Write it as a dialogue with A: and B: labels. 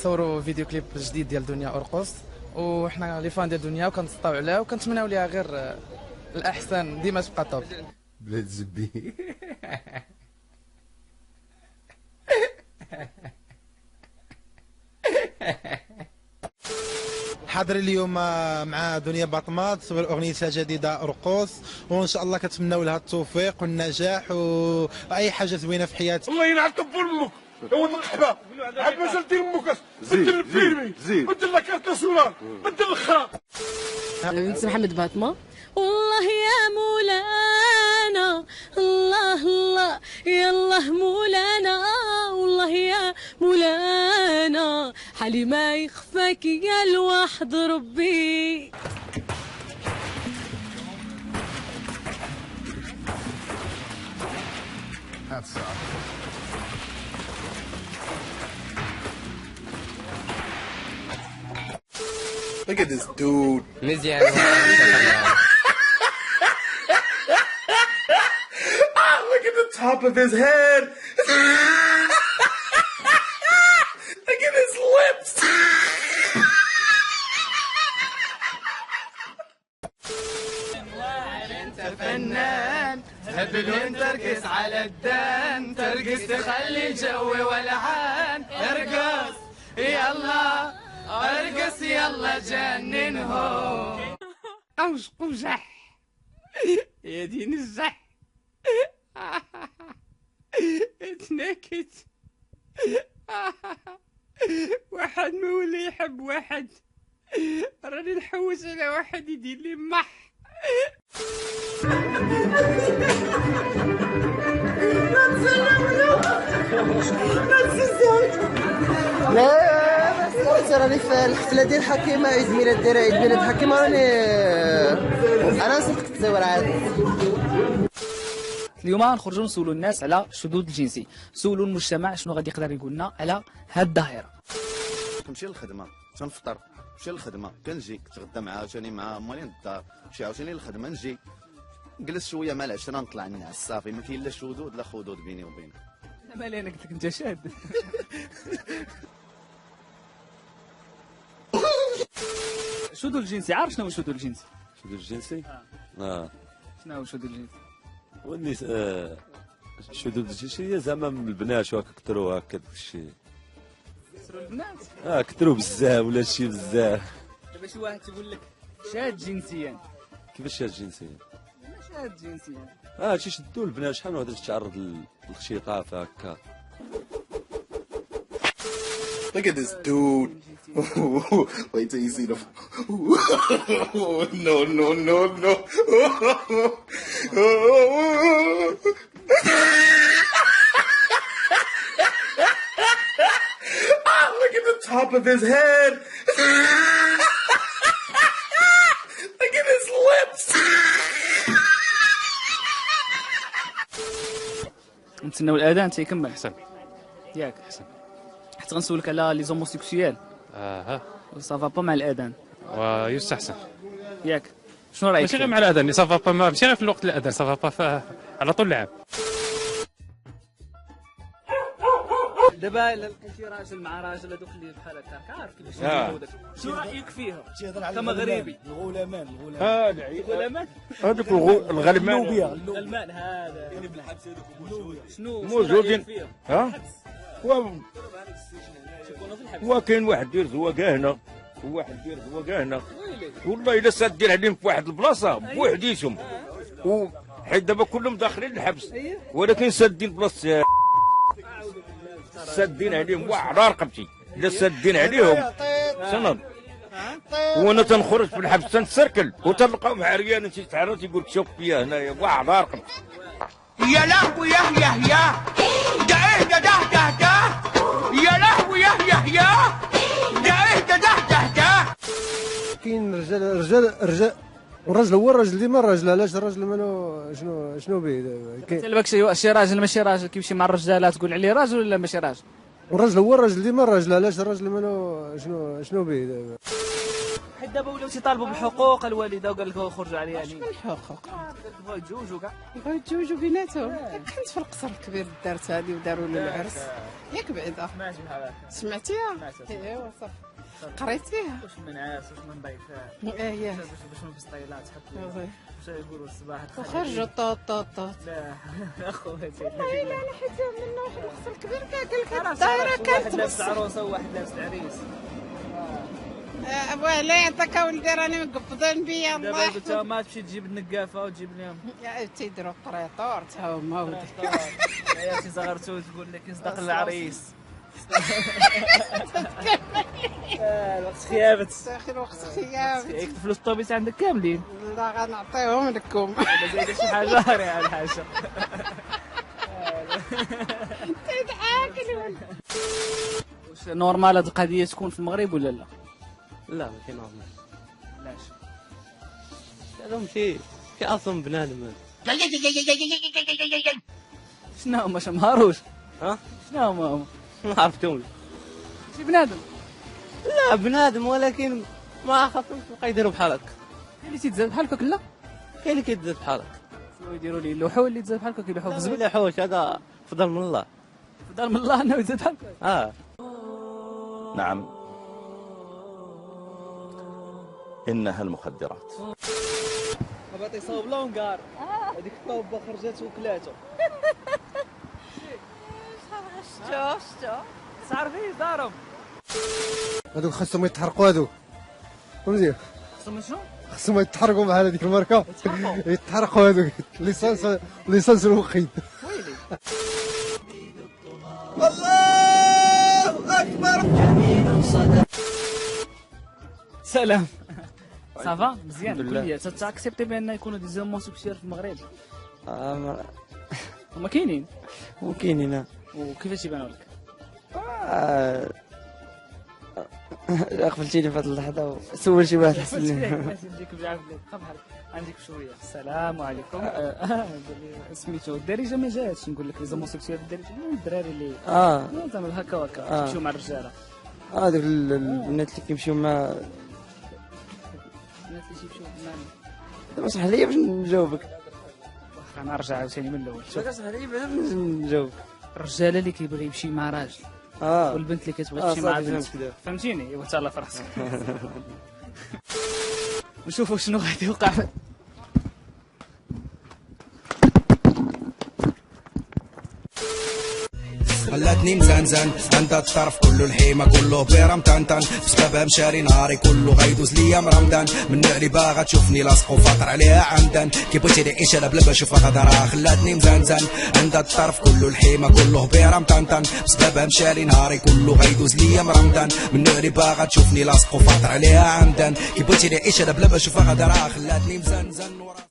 A: كنصوروا فيديو كليب جديد ديال دنيا أرقص، وحنا لي فان ديال دنيا وكنتسطاو عليها وكنتمناو ليها غير الاحسن، ديما تبقى توب.
B: بلاد زبي.
C: حاضر اليوم مع دنيا باطمه تصوير اغنيتها الجديده ارقص، وان شاء الله كنتمناو لها التوفيق والنجاح واي حاجه زوينه في حياتك.
D: الله ينعل طب امك هو المرحبا عاد مازال دير امك بدل الفيلمي بدل لك كارت ناسيونال بدل الاخرى.
E: بنت محمد باطمه. والله يا مولانا الله الله يا الله مولانا والله يا مولانا حالي ما يخفاك يا الواحد ربي.
B: Look at this dude.
F: مزيان.
B: Look at the top of his head. Look at his lips.
A: انت فنان هبل تركز على الدان، ترقص تخلي الجو ولعان. ارقص يلا ارقص يلا جننهم. اوش قوجح يا دين الزح. اتنكت. واحد مولي يحب واحد، راني نحوس على واحد يدير لي مح.
G: لا بس راني في الحفله ديال حكيمه، عيد ميلاد ديالها عيد ميلاد حكيمه، راني انا صدقت التصوير عاد.
H: اليوم نخرجوا نسولوا الناس على الشذوذ الجنسي، نسولوا المجتمع شنو غادي يقدر يقول لنا على هاد الظاهره.
I: كنمشي للخدمه تنفطر، نمشي للخدمه كنجي كنتغدى مع عاوتاني مع مالين الدار، نمشي عاوتاني للخدمه نجي نجلس شويه مع العشره نطلع نعس صافي، ما كاين لا شذوذ لا خدود بيني وبينك.
H: انا مالي انا قلت لك انت شاد. الشذوذ الجنسي، عارف شنو هو الشذوذ الجنسي؟
J: الشذوذ الجنسي؟
H: شنو هو الشذوذ الجنسي؟
J: والناس الشذوذ الجنسي زعما من البنات شو كثروا هكا داك الشيء.
H: كثروا البنات؟
J: كثروا بزاف ولا شي بزاف.
H: دابا شي واحد تيقول لك شاد جنسيا.
J: كيفاش شاد جنسيا؟
H: شاد جنسيا.
J: تيشدوا البنات، شحال من واحد تتعرض للخشيقاف هكا.
B: Look at this dude. Wait till you see the. No, no, no, no. Look at the top of his head. Look at his lips.
H: نتسناو الاذان تيكمل. احسن ياك احسن. حتى غنسولك على لي زوموسيكسيال. صافا با مع الاذان.
K: ويستحسن.
H: ياك شنو رايك؟
K: ماشي غير مع الاذان، صافا با ماشي غير في الوقت الاذان، صافا با على طول العام.
H: دابا الا لقيتي راجل مع راجل هذوك اللي بحال هكاك، عارف كيفاش يديروا داك، شنو رايك فيها؟ كمغربي.
D: الغلمان
H: الغلمان
D: هذوك الغلمان
H: الغلمان هذا يعني بالحبس هذوك شنو
D: موجودين وكاين واحد دير زواقه هنا وواحد دير زواقه هنا، والله الا سادين عليهم في واحد البلاصه بوحديتهم، وحيت دابا كلهم داخلين الحبس ولكن سادين بلاصه، سادين عليهم على رقبتي، الا سادين عليهم سنض وانا تنخرج في الحبس تنسركل وتلقاهم عريان تيتعرض تيقول لك شوف فيا هنايا على رقبتي.
L: يا لهوي يا ده ايه ده يا لهوي يا ده ايه ده
G: كاين رجال والراجل هو الراجل ديما الراجل، علاش الراجل مالو شنو به؟
H: تلبك شي راجل ماشي راجل كيمشي مع الرجاله تقول عليه راجل ولا ماشي راجل؟
G: والراجل هو الراجل ديما الراجل، علاش الراجل مالو شنو به؟
H: حيت دابا ولاو تيطالبوا بالحقوق الوالده وقال لك خرجوا عليها يعني
F: من الحقوق
H: بغاو يتزوجوا كاع
F: بغاو يتزوجوا بيناتهم. كنت في القصر الكبير دارت هذه وداروا له العرس ياك بعدا.
H: سمعتي بحال هكا
F: سمعتيها؟ ايوا صافي قريتيها.
H: واش من عاس واش من ضيفات
F: اييه
H: باش من فستيلات حطوا واش يقولوا الصباح
F: وخرجوا طوط طوط طوط.
H: لا اخواتي
F: والله الا انا حيت منه واحد القصر الكبير قال لك هاد الدايره كانت
H: واحد لابس عروسه وواحد لابس العريس.
F: ابويا لا يعطيك ولدي راني مقبضين بيا الله
H: دابا قلت لها ما تمشي تجيب النقافه وتجيب لهم
F: تيديروا قريطور تا هما ولدي.
H: يا سي صغرتو تقول لك يصدق العريس. الوقت خيابت
F: اخي الوقت خيابت.
H: يكتب فلوس الطوبيس عندك كاملين.
F: لا غنعطيهم لكم.
H: زايده شي حاجه راه الحاجه
F: تضحك الولد.
H: واش نورمال هاد القضيه تكون في المغرب ولا لا؟
M: لا ماشي نورمال.
H: علاش؟
M: هذا ماشي اصلا بنادم.
H: شنو هما شمهاروش؟
M: ها؟
H: شنو هما؟
M: ما عرفتهمش.
H: شي بنادم؟
M: لا بنادم ولكن ما خافوش بقى يديروا بحال هكا.
H: كاين اللي تيتزاد بحال هكاك لا؟
M: كاين اللي كيتزاد بحال هكا.
H: شنو يديروا ليه اللوحو اللي تزاد بحال هكاك يلوحو في الزبل؟
M: لا حوش هذا فضل من الله.
H: فضل من الله انه يزاد بحال هكاك.
N: نعم إنها المخدرات.
H: بغا يصاوب لونغار هذيك الطوبه خرجات وكلاتو.
F: شتو
H: تعرفي دارهم
O: هذوك خاصهم يتحرقوا هذوك فهمتي.
H: خاصهم شنو؟
O: خاصهم يتحرقوا مع هذيك الماركه يتحرقوا هذوك ليسانس الوقيد.
H: ويلي
L: الله اكبر.
H: سلام صافا مزيان.
M: الحمد لله.
H: قول لي تاكسبتي بان يكونوا دي زوموسيكسيال في المغرب؟ هما كاينين
M: وكاينين.
H: وكيفاش يبانوا لك؟
M: غفلتيني في هذه اللحظه سول شي واحد حسن لي.
H: نجيك بعافيه بحال عندك شويه. السلام عليكم. سميتو الدارجه ما جاتش نقول لك لي زوموسيكسيال الدارجه الدراري اللي زعما هكا وهكا يمشيو مع الرجاله.
M: هذوك البنات اللي كيمشيو مع
H: الناس اللي تيمشيو معنا.
M: صح لي باش نجاوبك.
H: واخا نرجع عاوتاني من الاول.
M: صح لي باش نجاوبك.
H: الرجال اللي كيبغي يمشي مع راجل والبنت اللي كتبغي تمشي مع بنت فهمتيني. ايوا تهلا في راسك. نشوفوا شنو غادي يوقع.
P: خلاتني مزنزن عند الطرف كله الحيمة كله بيرم تنتن بسببها مشاري نهاري كله غيدوز ليا مرمدان من نعلي باغا تشوفني لاصق وفاطر عليها عمدا كي بغيتي نعيش انا بلا ما نشوفها غدرها. خلاتني مزنزن عند الطرف كله الحيمة كله بيرم تنتن بسببها مشاري نهاري كله غيدوز ليا مرمدان من نعلي باغا تشوفني لاصق وفاطر عليها عمدا كي بغيتي نعيش انا بلا ما نشوفها غدرها. خلاتني مزنزن